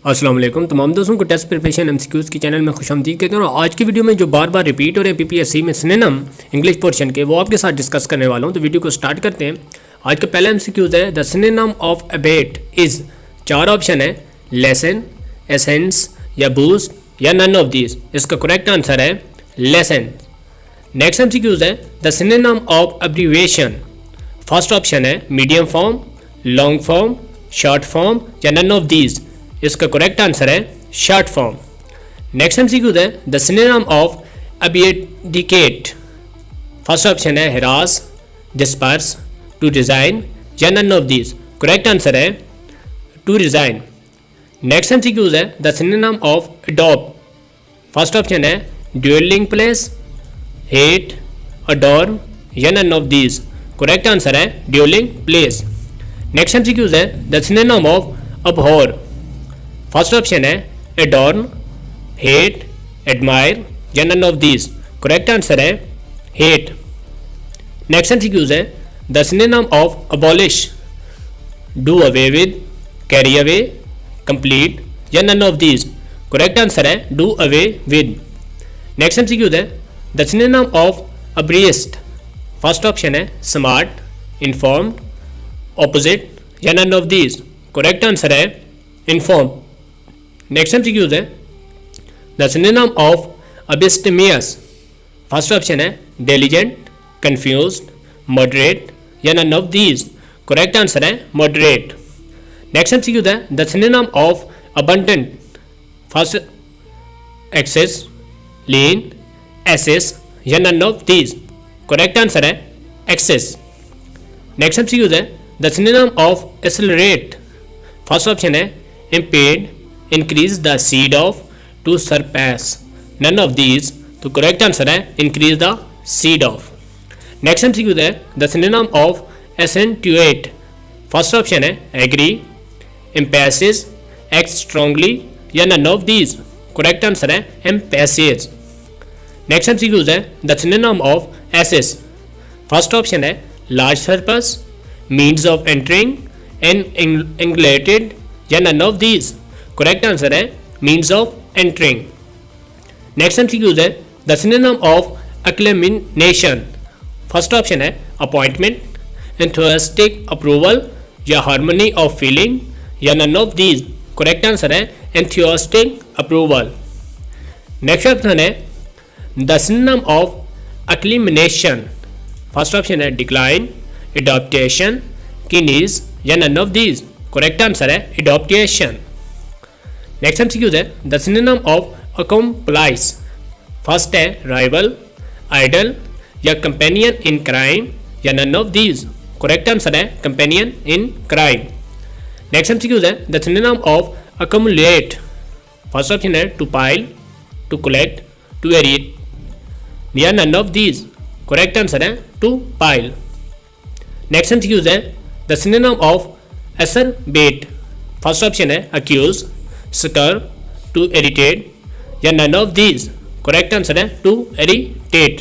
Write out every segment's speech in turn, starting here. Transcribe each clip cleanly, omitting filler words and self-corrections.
अस्सलाम वालेकुम तमाम दोस्तों को टेस्ट प्रिपरेशन एमसीक्यूज़ की चैनल में खुशामदीद कहता हूँ। आज की वीडियो में जो बार बार रिपीट हो रहे हैं पीपीएससी में सिनोनिम इंग्लिश पोर्शन के, वो आपके साथ डिस्कस करने वाला हूँ। तो वीडियो को स्टार्ट करते हैं। आज का पहला एमसीक्यूज़ है the synonym of abate is, 4 option है, लेसन, एसेंस या बूस्ट या नन ऑफ दीज। इसका करेक्ट आंसर है लेसन। नेक्स्ट एमसीक्यूज़ है the synonym of abbreviation. First option है medium form, long form, short form या नन ऑफ दीज। इसका correct answer है शॉर्ट फॉर्म। नेक्स्ट एमसीक्यूज़ है the synonym of abdicate. First option है harass, disperse, to resign या none of these. Correct answer है to resign. Next MCQs है the synonym of adopt. First option है dwelling place, hate, adorn या none of these. Correct answer है dwelling place. Next MCQs है the synonym of abhor. First option है adorn, hate, admire या none of these. Correct answer है hate. Next MCQs है the synonym of abolish. Do away with, carry away, complete या none of these. Correct answer है do away with. Next MCQs है the synonym of abreast. First option है smart, informed, opposite या none of these. Correct answer है inform. Next MCQs है the synonym of abstemious. First option है diligent, confused, moderate या none of these. Correct answer है moderate. Next MCQs है the synonym of abundant. First excess, lean, access या none of these. Correct answer है excess. Next MCQs है the synonym of accelerate. First option है impede, increase the speed of, to surpass, none of these. तो correct answer है increase the speed of. Next MCQs है the synonym of accentuate. First option है agree, emphasis, act strongly या none of these. Correct answer है emphasis. Next MCQs है the synonym of access. First option है large surplus, means of entering, elongated या none of these. Correct answer है means of entering. Next MCQs है the synonym of एक्लेमिनेशन। First option है appointment, enthusiastic approval या harmony of feeling या none of these. Correct answer है enthusiastic approval. Next option है the synonym of एक्लेमिनेशन। First option है decline, adaptation, किनीज या none of these. Correct answer है adaptation. Next MCQs है the synonym of accomplice. First है rival, idol या companion in crime या none of these. Correct answer है companion in crime. Next MCQs है the synonym of accumulate. First option है to pile, to collect, to एरिट या none of these. Correct answer है to pile. Next MCQs है the synonym of exacerbate. First option है accuse, stir, to irritate या none of these. Correct answer है to irritate.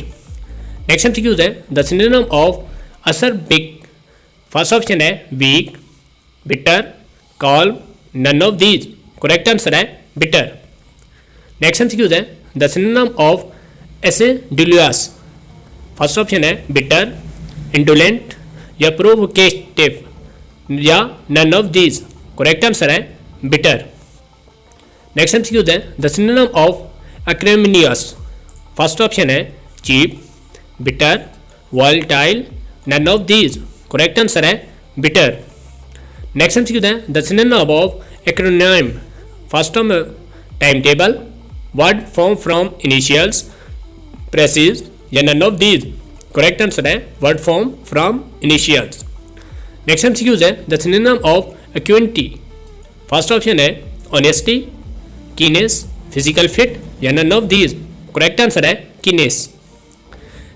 Next MCQs है the synonym of acerbic. First option है weak, bitter, calm, none of these. Correct answer है bitter. Next MCQs है the synonym of acidulous. First option है bitter, indolent या provocative या none of these. Correct answer है bitter. Next MCQs है the synonym of acrimonious. First option है cheap, bitter, volatile, none of these. Correct answer है bitter. Next MCQs है the synonym of acronym. First of time table, word form from initials, precis या none of these. Correct answer है word form from initials. Next MCQs है the synonym of acuity. First option है honesty, keenness, physical fit या none of these. Correct answer है keenness.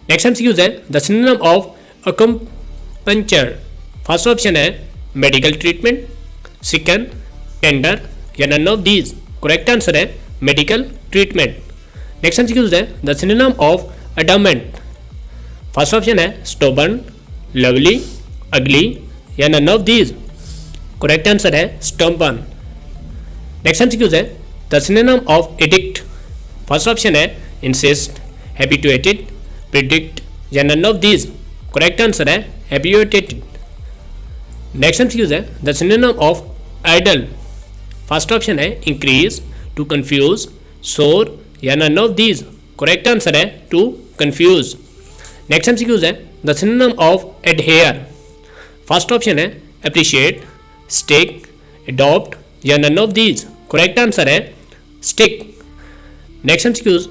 Next MCQs है the synonym of acupuncture. First option है medical treatment, sicken, tender या none of these. Correct answer है medical treatment. Next MCQs है the synonym of adamant. First option है stubborn, lovely, ugly या none of these. Correct answer है stubborn. Next MCQs है the synonym of addict. First option है insist, habituated, predict या none of these. Correct answer है habituated. Next MCQs है the synonym of idle. First option है increase, to confuse, sore या none of these. Correct answer है to confuse. Next MCQs है the synonym of adhere. First option है appreciate, stick, adopt या none of these. Correct answer है stick. Next MCQs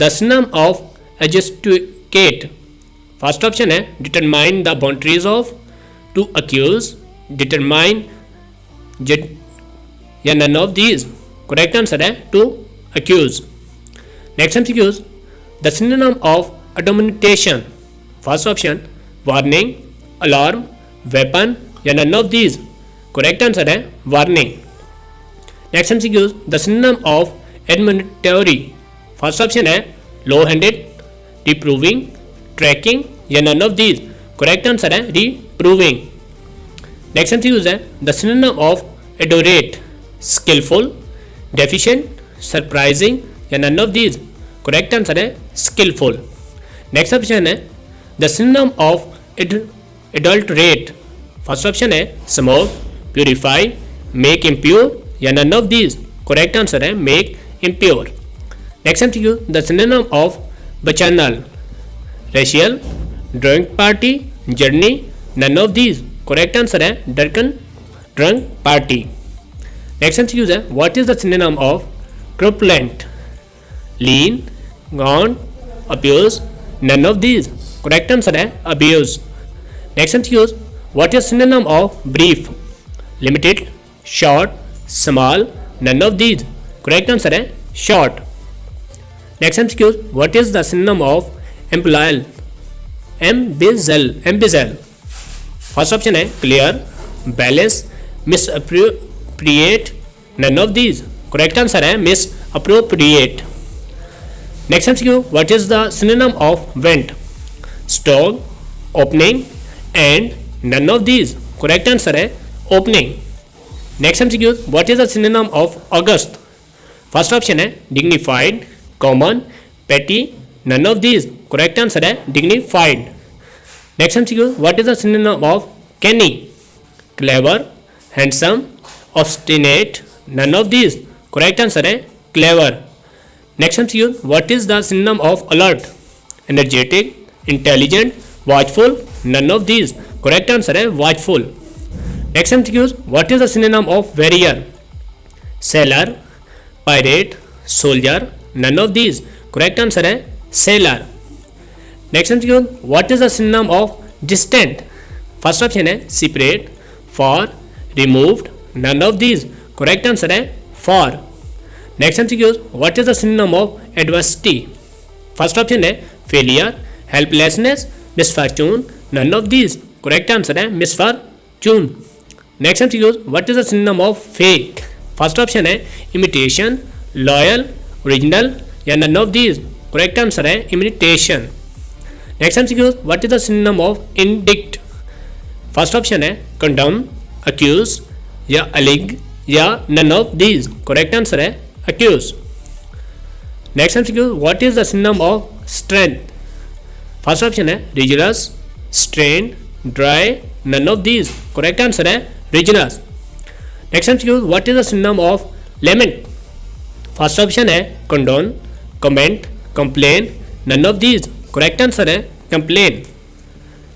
the synonym of adjudicate. First option है determine the boundaries of, to accuse, determine या none of these. Correct answer है to accuse. Next MCQs the synonym of admonition. First option warning, alarm, weapon या none of these. Correct answer है warning. Next MCQs the synonym of admonitory. First option है low handed, reproving, tracking या none of these. Correct answer है reproving. Next MCQs है the synonym of adroit. Skilful, deficient, surprising या none of these. Correct answer है skilful. Next option है the synonym of adulterate. First option है smoke, purify, make impure या none of these. Correct answer है make impure. Next MCQ the synonym of bacchanal. Racial, drunk party, journey, none of these. Correct answer है drunk party. Next MCQs है what is the synonym of corpulent. Lean, gaunt, obese, none of these. Correct answer है obese. Next MCQs what is synonym of brief. Limited, short, small, none of these. Correct answer है short. Next MCQs what is the synonym of embezzle. Embezzle. First option है clear, balance, misappropriate, none of these. Correct answer है misappropriate. Next MCQ what is the synonym of vent. Stock, opening, end, none of these. Correct answer है opening. Next MCQ what is the synonym of august. First option है dignified, common, petty, none of these. Correct answer है dignified. Next MCQ what is the synonym of canny. Clever, handsome, obstinate, none of these. Correct answer है clever. Next MCQ what is the synonym of alert. Energetic, intelligent, watchful, none of these. Correct answer है watchful. Next MCQ what is the synonym of वेरियर। Sailor, pirate, soldier, none of these. Correct answer है sailor. Next MCQ what is the synonym of distant. First option है separate, far, removed, none of these. Correct answer है far. Next MCQ what is the synonym of adversity. First option है failure, helplessness, misfortune, none of these. Correct answer है misfortune. Next MCQ what is the synonym of fake. First option है imitation, loyal, original या none of these. Correct answer है imitation. Next MCQ what is the synonym of indict. First option है condemn, accuse या allege या none of these. Correct answer है accused. Next MCQ what is the synonym of strength. First option है resinous, strain, dry, none of these. Correct answer है resinous. Next MCQ what is the synonym of lament. First option है condone, comment, complain, none of these. Correct answer है complain.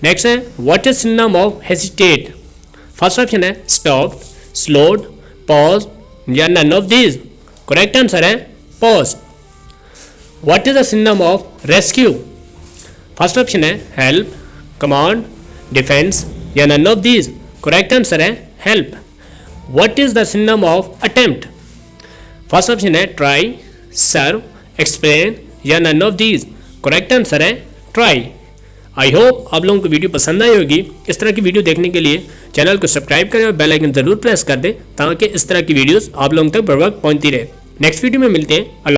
Next है what is synonym of hesitate. First option है stopped, slowed, pause या none of these. Correct answer है pause. What is the synonym of rescue. First option है help, command, defence या none of these. Correct answer है help. What is the synonym of attempt. First option है try, serve, explain या none of these. Correct answer है try. I hope आप लोगों को video पसंद आई होगी। इस तरह की वीडियो देखने के लिए चैनल को सब्सक्राइब करें और बेल आइकन जरूर प्रेस कर दें ताकि इस तरह की वीडियोस आप लोगों तक बर वक्त पहुंचती रहे। नेक्स्ट वीडियो में मिलते हैं।